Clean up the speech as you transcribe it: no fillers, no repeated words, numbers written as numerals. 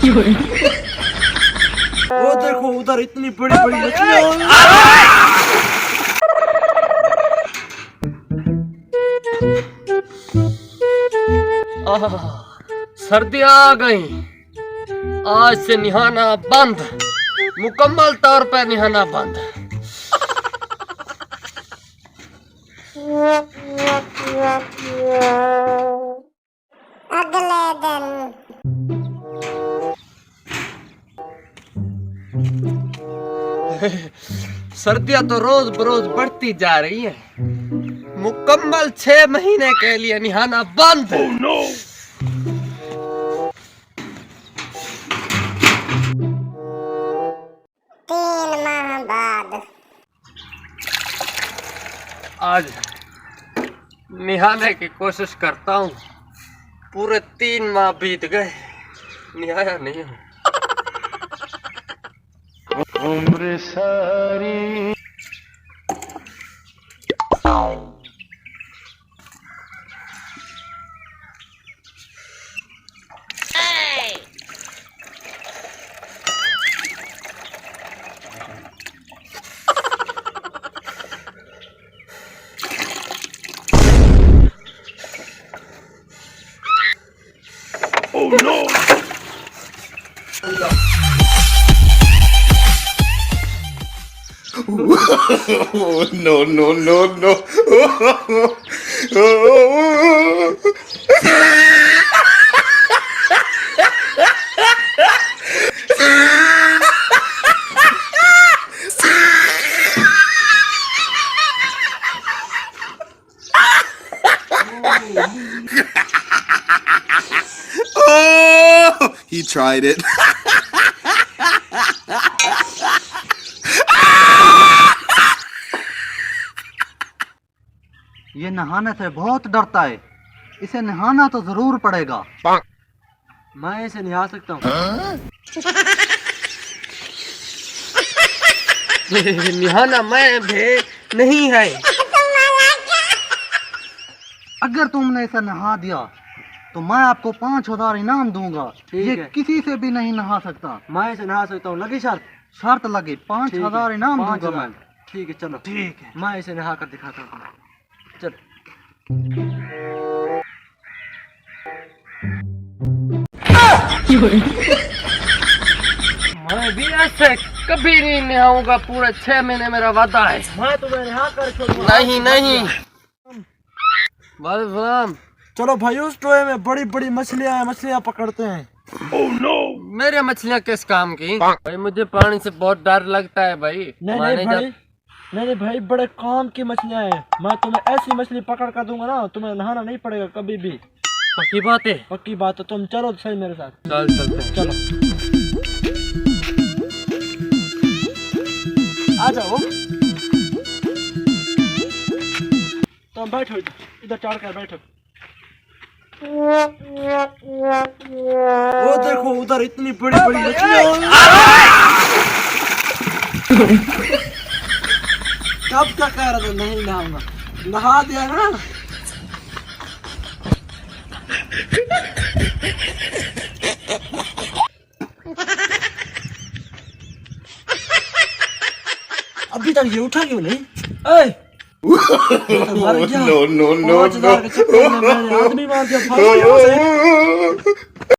वो देखो उधर इतनी बड़ी बड़ी मछलियां। सर्दी आ गई, आज से निहाना बंद, मुकम्मल तौर पर निहाना बंद। अगले दिन सर्दियां तो रोज बरोज बढ़ती जा रही है, मुकम्मल 6 महीने के लिए निहाना बंद। oh, no. तीन माह बाद आज निहाने की कोशिश करता हूँ, पूरे 3 माह बीत गए, निहाया नहीं हूँ। उम्र सारी Oh no! No, no, no, no. Oh, he tried it. ये नहाने से बहुत डरता है, इसे नहाना तो जरूर पड़ेगा। मैं इसे नहा सकता हूँ। निहाना मैं भी नहीं है। अगर तुमने इसे नहा दिया तो मैं आपको 5000 इनाम दूंगा। ये किसी से भी नहीं नहा सकता। मैं इसे नहा सकता हूँ। लगी शर्त? शर्त लगी, 5000 इनाम दूंगा मैं। ठीक है, चलो ठीक है, मैं इसे नहा कर दिखाता हूँ। चल। मैं भी ऐसे कभी नहीं नहाऊंगा, पूरे 6 महीने मेरा वादा है। मैं तुम्हें नहा कर छोड़ूंगा। नहीं नहीं, बस चलो भाई, उस टोए में बड़ी बड़ी मछलियां हैं, मछलियां पकड़ते हैं। oh, no. मेरे मछलियां किस काम की भाई? मुझे पानी से बहुत डर लगता है भाई। नहीं भाई, बड़े काम की मछलियां हैं। मैं तुम्हें ऐसी मछली पकड़ कर दूंगा ना, तुम्हें नहाना नहीं पड़ेगा कभी भी। पक्की बात है? पक्की बात है। तुम चलो सही मेरे साथ। चलते हैं। चलो आ जाओ। तुम बैठो इधर चढ़ कर बैठो। वो देखो उधर इतनी बड़ी बड़ी मछलियां। कब क्या कह रहा था नहीं नहाऊंगा? नहा दिया ना। अभी तक ये उठा क्यों नहीं? No, no, no, no. आदमी मार दिया।